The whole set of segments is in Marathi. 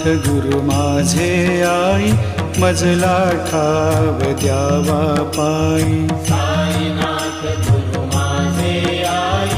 गुरु माझे आई, मजला ठाव द्यावा पायी. साईनाथ गुरु माझे आई,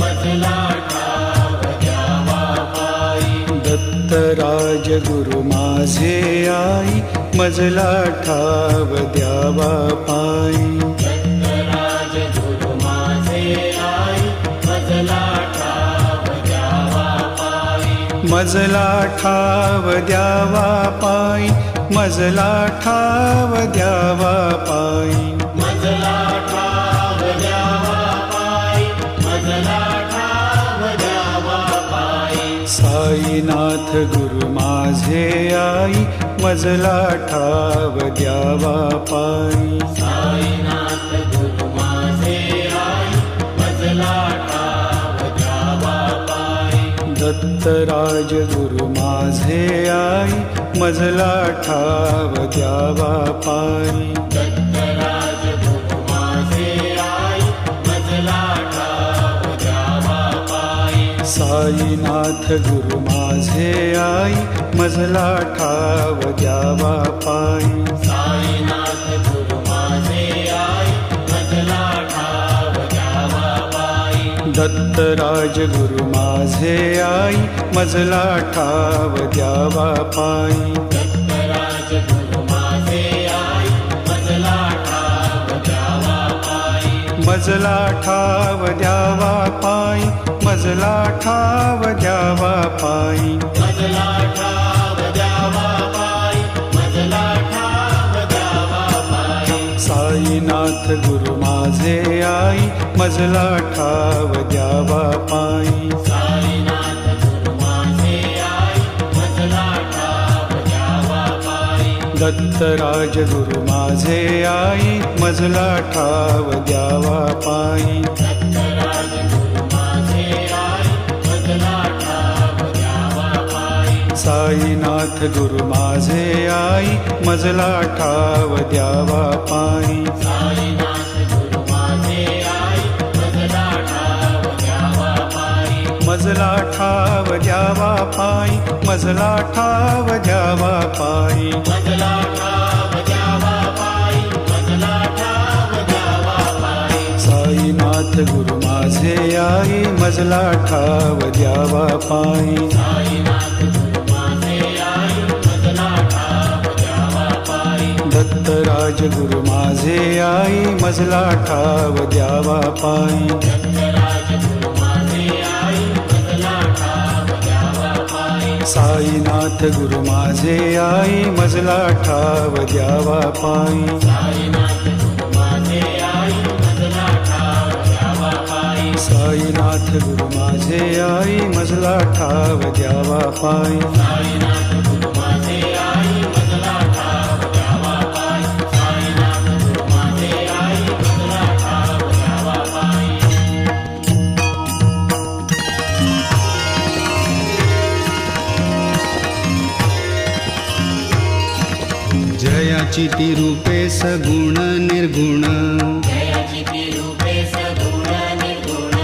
मजला ठाव द्यावा पायी. दत्तराज गुरु माझे आई, मजला ठाव द्यावा पायी. दत्तराज गुरु माझे आई, मजला ठाव द्यावा पायी. मजला ठाव द्यावा पायी, मजला ठाव द्यावा पायी. मजला ठाव द्यावा पायी, मजला ठाव द्यावा पायी. साईनाथ गुरु माझे आई, मजला ठाव द्यावा पायी. साईनाथ गुरु माझे आई, मजला ठाव द्यावा पायी. दत्तराज गुरु माझे आई, मजला ठाव द्यावा पायी. दत्तराज गुरु माझे आई, मजला ठाव द्यावा पायी. साईनाथ गुरु माझे आई, मजला ठाव द्यावा पायी. साईनाथ गुरु माझे आई, मजला ठाव द्यावा पायी. दत्तराज गुरु माझे आई, मजला ठाव द्यावा पायी. दत्तराज गुरु माझे आई, मजला ठाव द्यावा पायी. मजला ठाव द्यावा पायी, मजला ठाव द्यावा पायी. मजला ठाव द्यावा पायी, मजला ठाव द्यावा पायी. साईनाथ गुरु माझे आई, मजला ठाव द्यावा पायी. साईनाथ गुरु माझे आई, मजला ठाव द्यावा पायी. दत्तराज गुरु माझे आई, मजला ठाव द्यावा पायी. दत्तराज गुरु माझे आई, मजला ठाव द्यावा पायी. साईनाथ गुरु माझे आई, मजला ठाव द्यावा पायी. साईनाथ गुरु माझे आई, मजला ठाव द्यावा पायी. मजला ठाव द्यावा पायी, मजला ठाव द्यावा पायी. मजला ठाव द्यावा पायी, मजला ठाव द्यावा पायी. साईनाथ गुरु माझे आई, मजला ठाव द्यावा पायी. साईनाथ गुरु माझे आई, मजला ठाव द्यावा पायी. दत्तराज गुरु माझे आई, मजला ठाव द्यावा पायी. दत्तराज गुरु माझे आई, मजला ठाव द्यावा पायी. साईनाथ गुरु माझे आई, मजला ठाव द्यावा पायी. साईनाथ गुरु माझे आई, मजला ठाव द्यावा पायी. साईनाथ गुरु माझे आई, मजला ठाव द्यावा पायी. साईनाथ गुरु माझे आई, मजला ठाव द्यावा पायी. साईनाथ गुरु माझे आई, मजला ठाव द्यावा पायी. जयाची ती रूपे सगुण निर्गुण, जयाची ती रूपे सगुण निर्गुण.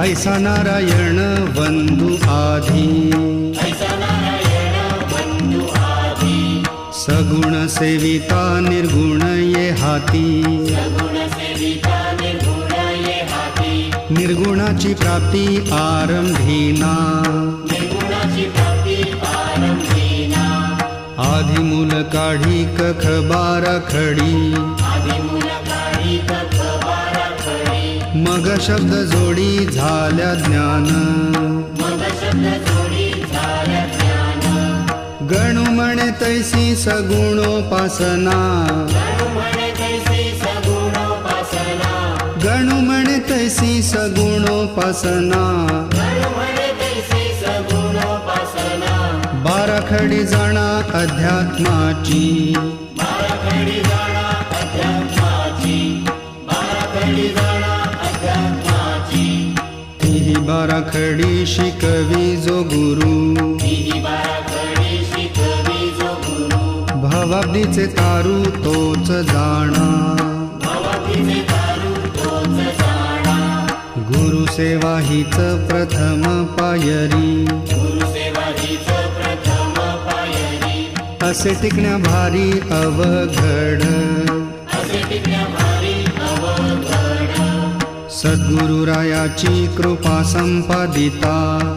ऐसा नारायण बंधु आधी, ऐसा नारायण बंधु आधी. सगुण सेविता निर्गुण ये हाती. सगुण सेविता निर्गुण ये हाती. निर्गुणाची प्राप्ती आरंभीना, निर्गुणाची प्राप्ती आरंभीना. आधी मूल काढी कख बारा खडी. आदिमूल काढी कख बारा खडी. मग शब्द जोडी झाल्या ज्ञान. मग शब्द जोडी झाल्या ज्ञान. गणू म्हणे तैसी सगुणोपासना. गणु म्हणे तैसी सगुणोपासना. गणू म्हणे तैसी सगुणोपासना. गणु म्हणे तैसी सगुणोपासना. बाराखडी जाणा अध्यात्माची. बाराखडी जाणा अध्यात्माची. बाराखडी जाणा अध्यात्माची. तीही बाराखडी शिकवी जो गुरु. ही बाराखडी शिकवी जो गुरु. भवाब्दीचे तारू तोच जाणा. भवाब्दीचे तारू तोच जाणा. गुरुसेवा हीच प्रथम पायरी. गुरुसेवा हीच प्रथम पायरी. असे टिकण्या भारी अवघड असे टिकण्या भारी अवघड सद्गुरुरायाची कृपा संपादिता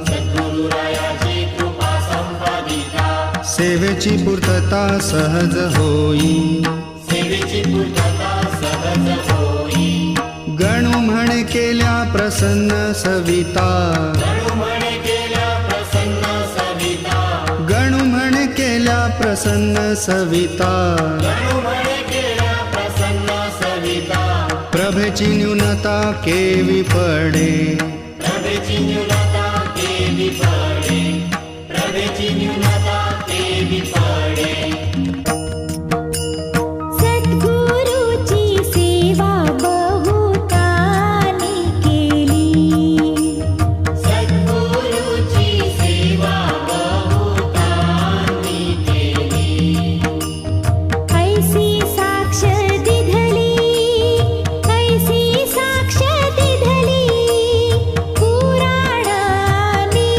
सद्गुरुरायाची कृपा संपादिता सेवेची पूर्तता सहज होई सेवेची पूर्तता सहज होई गणू म्हणे केल्या प्रसन्न सविता गणू म्हणे केल्या प्रसन्न सविता गणू म्हणे केल्या प्रसन्न सविता गणू म्हणे केल्या प्रसन्न सविता प्रभेची न्यूनता केवी पडे प्रभेची न्यूनता केवी पडे प्रभेची न्यूनता केवी पडे सद्गुरुची सेवा बहुतांनी केली सद्गुरुची सेवा बहुतांनी केली ऐसी साक्ष दिधली ऐसी साक्ष दिधली पुराणानी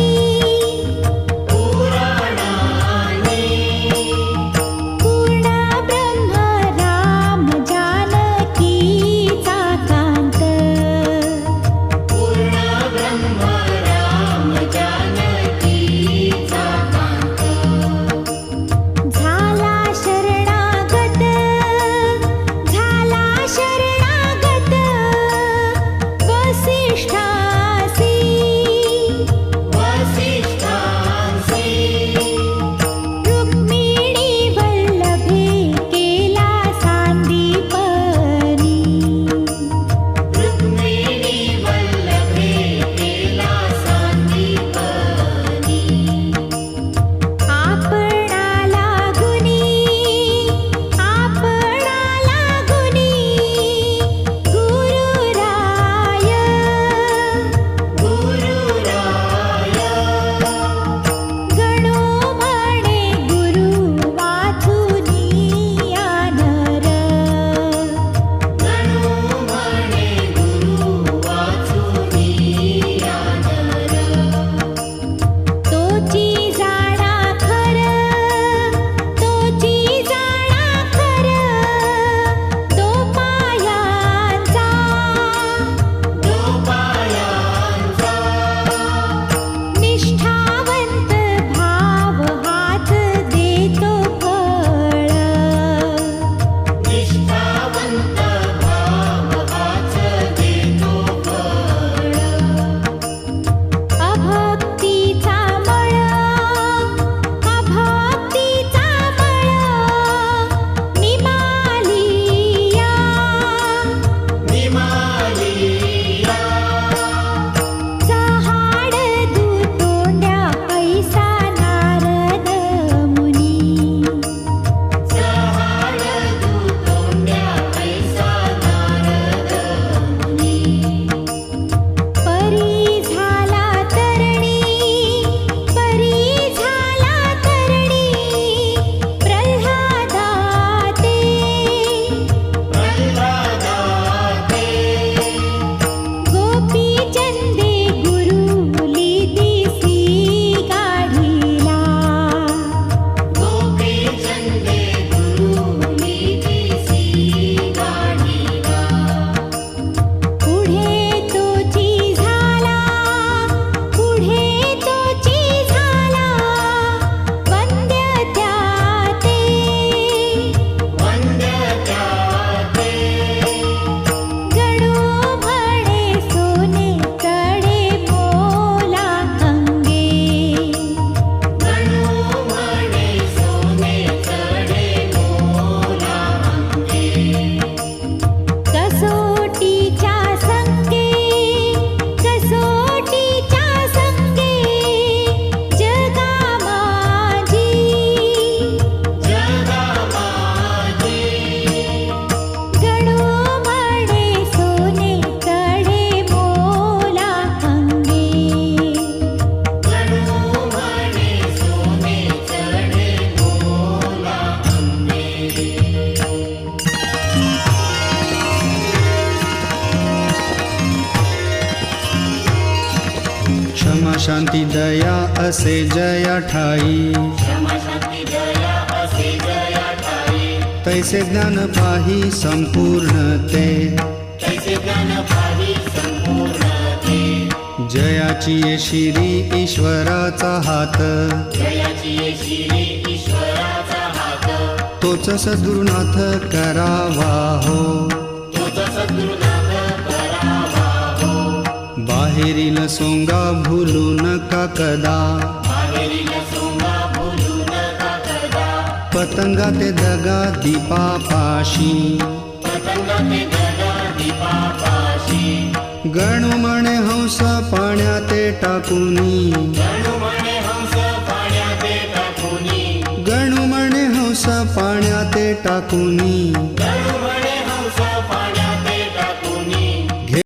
पुराणानी पूर्ण ब्रह्म राम जानकीचा कांत पूर्ण ब्रह्म राम जानकीचा कांत झाला शरणागत वसिष्ठासी वसिष्ठांसी रुक्मिणी वल्लभे केला सांदीपनी रुक्मिणी वल्लभे केला सांदीपनी आपणाला गुणी गुरुराय गुरुराय गणो म्हणे गुरु वाचुनिया नर गणू म्हणे गुरु वाचुनिया नर तोची जाणा खर तो पायांचा गोपायांचा निष्ठावंत भाव हात देतो फळ निष्ठावंत भाव हाच देतो फळ अभक्तीचा मळ निमालिया निमालिया चहाड दुतोंड्या ऐसा नारद मुनी चहाड दुतोंड्या ऐसा नारद मुनी परी झाला तरणी प्रल्हादाते प्रल्हादाते गोपी चंदे गुरुली दिसी गाढीला गोपी चंदे गुरुली दिसी गाढीला पुढे तोची झाला वंद्य त्याते वंद्य त्याते गणू म्हणे सोने चढे मोला अंगे गणू म्हणे सोने चढे मोला अंगे कसोटीच्या संगे जगा माझी जगा माझी गणू म्हणे सोने चढे मोला अंगे गणू म्हणे सोने चढे मोला अंगे क्षमा शांती दया असे जया ठाई क्षमा शांती दया असे तैसे ज्ञान पाही संपूर्ण ते तैसे ज्ञान पाही संपूर्ण ते जयाची ये शिरी ईश्वराचा हात जयाची ये शिरी ईश्वराचा हात तोच सद्गुरुनाथ करावा हो तोच सद्गुरुनाथ करावा हो बाहेरील सोंगा भूलू नका कदा बाहेरील सोंगा भूलू नका कदा पतंगा ते दगा दीपापाशी पतंगा ते दगा दीपापाशी गणू म्हणे हंस पाण्याते टाकुनी गणू म्हणे हंस पाण्याते टाकुनी गणू म्हणे हंस पाण्याते टाकुनी गणू